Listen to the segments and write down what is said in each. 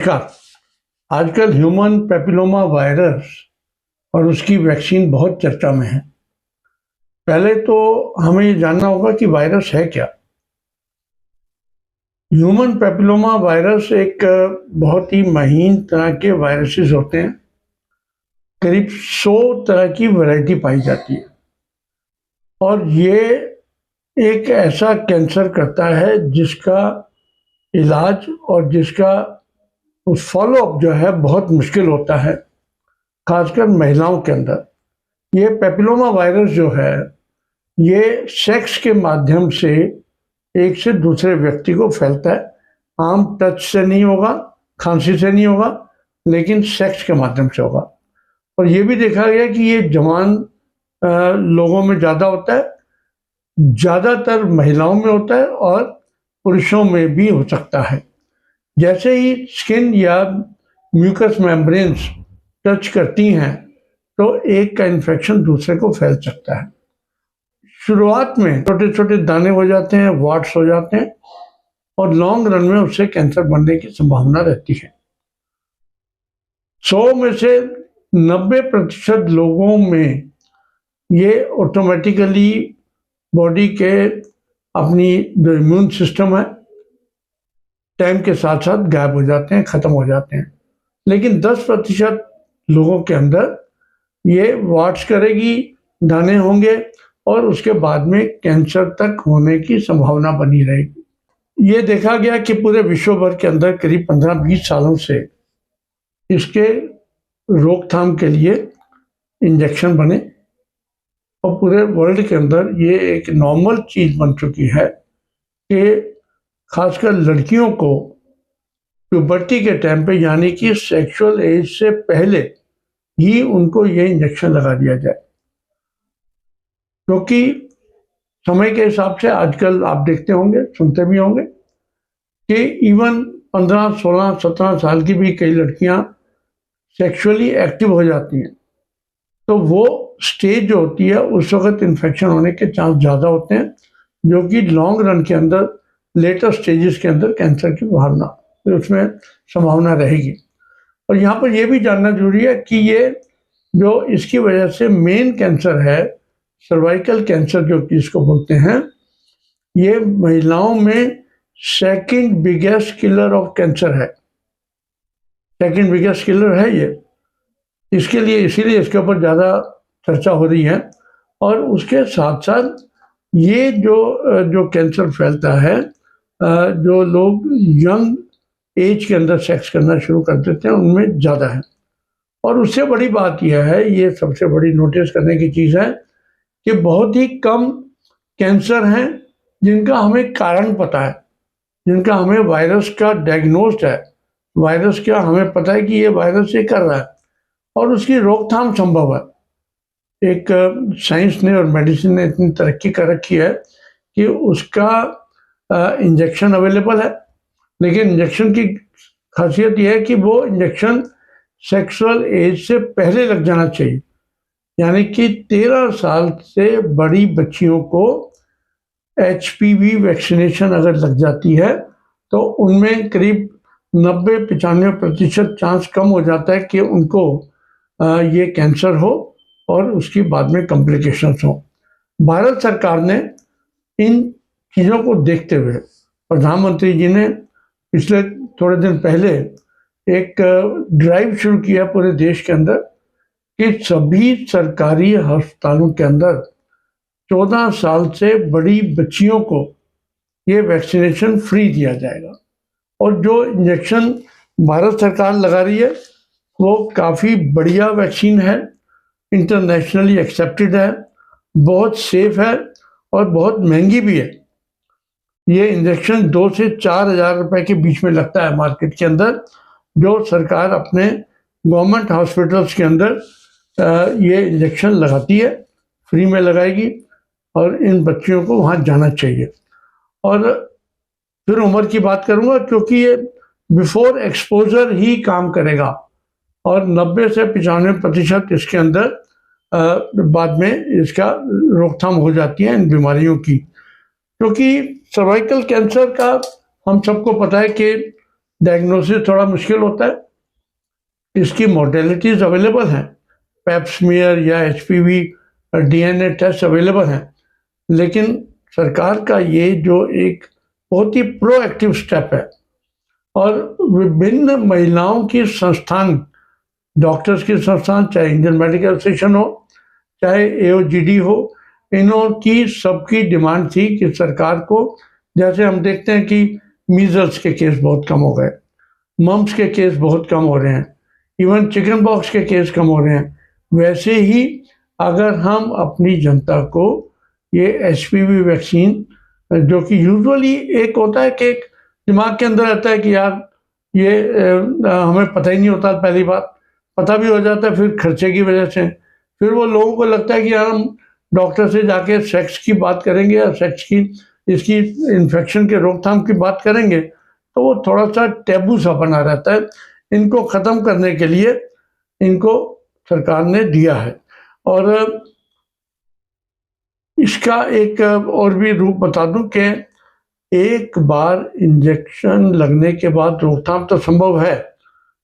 नमस्कार। आजकल human papilloma virus और उसकी वैक्सीन बहुत चर्चा में है। पहले तो हमें ये जानना होगा कि वायरस है क्या। ह्यूमन पैपिलोमा वायरस एक बहुत ही महीन तरह के वायरसेस होते हैं। करीब 100 तरह की वैरायटी पाई जाती है और ये एक ऐसा कैंसर करता है जिसका इलाज और जिसका फॉलोअप जो है बहुत मुश्किल होता है, खासकर महिलाओं के अंदर। ये पैपिलोमा वायरस जो है ये सेक्स के माध्यम से एक से दूसरे व्यक्ति को फैलता है। आम टच से नहीं होगा, खांसी से नहीं होगा, लेकिन सेक्स के माध्यम से होगा। और ये भी देखा गया कि ये जवान लोगों में ज़्यादा होता है, ज़्यादातर महिलाओं में होता है और पुरुषों में भी हो सकता है। जैसे ही स्किन या म्यूकस मेम्ब्रेन्स टच करती हैं तो एक का इन्फेक्शन दूसरे को फैल सकता है। शुरुआत में छोटे छोटे दाने हो जाते हैं, वाट्स हो जाते हैं और लॉन्ग रन में उससे कैंसर बनने की संभावना रहती है। 100 में से 90% लोगों में ये ऑटोमेटिकली बॉडी के अपनी जो इम्यून सिस्टम है टाइम के साथ साथ गायब हो जाते हैं, ख़त्म हो जाते हैं। लेकिन 10% लोगों के अंदर ये वाट्स करेगी, दाने होंगे और उसके बाद में कैंसर तक होने की संभावना बनी रहेगी। ये देखा गया कि पूरे विश्व भर के अंदर करीब 15-20 सालों से इसके रोकथाम के लिए इंजेक्शन बने और पूरे वर्ल्ड के अंदर ये एक नॉर्मल चीज़ बन चुकी है कि खासकर लड़कियों को प्यूबर्टी के टाइम पे, यानी कि सेक्सुअल एज से पहले ही उनको ये इंजेक्शन लगा दिया जाए। क्योंकि समय के हिसाब से आजकल आप देखते होंगे, सुनते भी होंगे कि इवन 15, 16, 17 साल की भी कई लड़कियां सेक्सुअली एक्टिव हो जाती हैं। तो वो स्टेज जो होती है उस वक्त इन्फेक्शन होने के चांस ज़्यादा होते हैं, जो कि लॉन्ग रन के अंदर लेटर स्टेजेस के अंदर कैंसर की भावना उसमें संभावना रहेगी। और यहाँ पर यह भी जानना जरूरी है कि ये जो इसकी वजह से मेन कैंसर है, सर्वाइकल कैंसर जो कि इसको बोलते हैं, ये महिलाओं में second biggest killer of cancer है। सेकंड बिगेस्ट किलर है ये, इसके लिए इसीलिए इसके ऊपर ज़्यादा चर्चा हो रही है। और उसके साथ साथ ये जो कैंसर फैलता है, जो लोग यंग एज के अंदर सेक्स करना शुरू कर देते हैं उनमें ज़्यादा है। और उससे बड़ी बात यह है, ये सबसे बड़ी नोटिस करने की चीज़ है कि बहुत ही कम कैंसर हैं जिनका हमें कारण पता है, जिनका हमें वायरस का डायग्नोस्ड है, वायरस क्या हमें पता है कि ये वायरस ये कर रहा है और उसकी रोकथाम संभव है। एक साइंस ने और मेडिसिन ने इतनी तरक्की कर रखी है कि उसका इंजेक्शन अवेलेबल है। लेकिन इंजेक्शन की खासियत यह है कि वो इंजेक्शन सेक्सुअल एज से पहले लग जाना चाहिए, यानी कि 13 साल से बड़ी बच्चियों को HPV वैक्सीनेशन अगर लग जाती है तो उनमें करीब 90-95% चांस कम हो जाता है कि उनको ये कैंसर हो और उसकी बाद में कॉम्प्लिकेशंस हो। भारत सरकार ने इन चीज़ों को देखते हुए प्रधानमंत्री जी ने पिछले थोड़े दिन पहले एक ड्राइव शुरू किया पूरे देश के अंदर कि सभी सरकारी अस्पतालों के अंदर 14 साल से बड़ी बच्चियों को ये वैक्सीनेशन फ्री दिया जाएगा। और जो इंजेक्शन भारत सरकार लगा रही है वो काफ़ी बढ़िया वैक्सीन है, इंटरनेशनली एक्सेप्टेड है, बहुत सेफ है और बहुत महंगी भी है। ये इंजेक्शन 2 से 4 हज़ार रुपये के बीच में लगता है मार्केट के अंदर, जो सरकार अपने गवर्नमेंट हॉस्पिटल्स के अंदर ये इंजेक्शन लगाती है, फ्री में लगाएगी और इन बच्चियों को वहाँ जाना चाहिए। और फिर उम्र की बात करूँगा क्योंकि ये बिफोर एक्सपोजर ही काम करेगा और 90 से 95% इसके अंदर बाद में इसका रोकथाम हो जाती है इन बीमारियों की। क्योंकि सर्वाइकल कैंसर का हम सबको पता है कि डायग्नोसिस थोड़ा मुश्किल होता है। इसकी मॉडलिटीज़ अवेलेबल हैं, पैप स्मीयर या HPV DNA टेस्ट अवेलेबल हैं, लेकिन सरकार का ये जो एक बहुत ही प्रोएक्टिव स्टेप है और विभिन्न महिलाओं की संस्थान, डॉक्टर्स की संस्थान, चाहे इंडियन मेडिकल एसोसिएशन हो, चाहे AOGD हो, इन्हों की सबकी डिमांड थी कि सरकार को, जैसे हम देखते हैं कि मीजल्स के केस बहुत कम हो गए, मम्स के केस बहुत कम हो रहे हैं, इवन चिकन पॉक्स के केस कम हो रहे हैं, वैसे ही अगर हम अपनी जनता को ये HPV वैक्सीन, जो कि यूजुअली एक होता है कि एक दिमाग के अंदर रहता है कि यार ये हमें पता ही नहीं होता, पहली बात पता भी हो जाता है फिर खर्चे की वजह से, फिर वो लोगों को लगता है कि यार हम डॉक्टर से जाके सेक्स की बात करेंगे या सेक्स की इसकी इन्फेक्शन के रोकथाम की बात करेंगे, तो वो थोड़ा सा टैबू सा बना रहता है। इनको ख़त्म करने के लिए इनको सरकार ने दिया है। और इसका एक और भी रूप बता दूं कि एक बार इंजेक्शन लगने के बाद रोकथाम तो संभव है,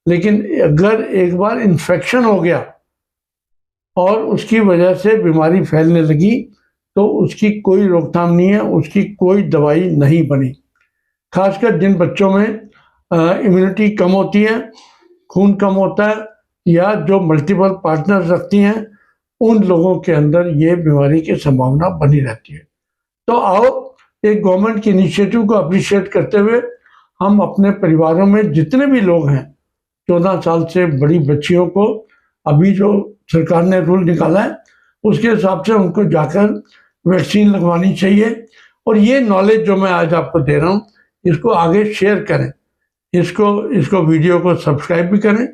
लेकिन अगर एक बार इन्फेक्शन हो गया और उसकी वजह से बीमारी फैलने लगी तो उसकी कोई रोकथाम नहीं है, उसकी कोई दवाई नहीं बनी। खासकर जिन बच्चों में इम्यूनिटी कम होती है, खून कम होता है, या जो मल्टीपल पार्टनर्स रखती हैं, उन लोगों के अंदर ये बीमारी की संभावना बनी रहती है। तो आओ एक गवर्नमेंट की इनिशिएटिव को अप्रिशिएट करते हुए हम अपने परिवारों में जितने भी लोग हैं, 14 साल से बड़ी बच्चियों को अभी जो सरकार ने रूल निकाला है उसके हिसाब से उनको जाकर वैक्सीन लगवानी चाहिए। और ये नॉलेज जो मैं आज आपको दे रहा हूँ इसको आगे शेयर करें, इसको वीडियो को सब्सक्राइब भी करें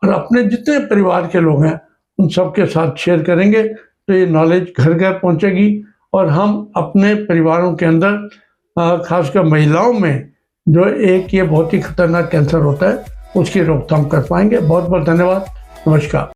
और अपने जितने परिवार के लोग हैं उन सब के साथ शेयर करेंगे तो ये नॉलेज घर घर पहुंचेगी और हम अपने परिवारों के अंदर खासकर महिलाओं में जो एक ये बहुत ही खतरनाक कैंसर होता है उसकी रोकथाम कर पाएंगे। बहुत बहुत धन्यवाद। नमस्कार।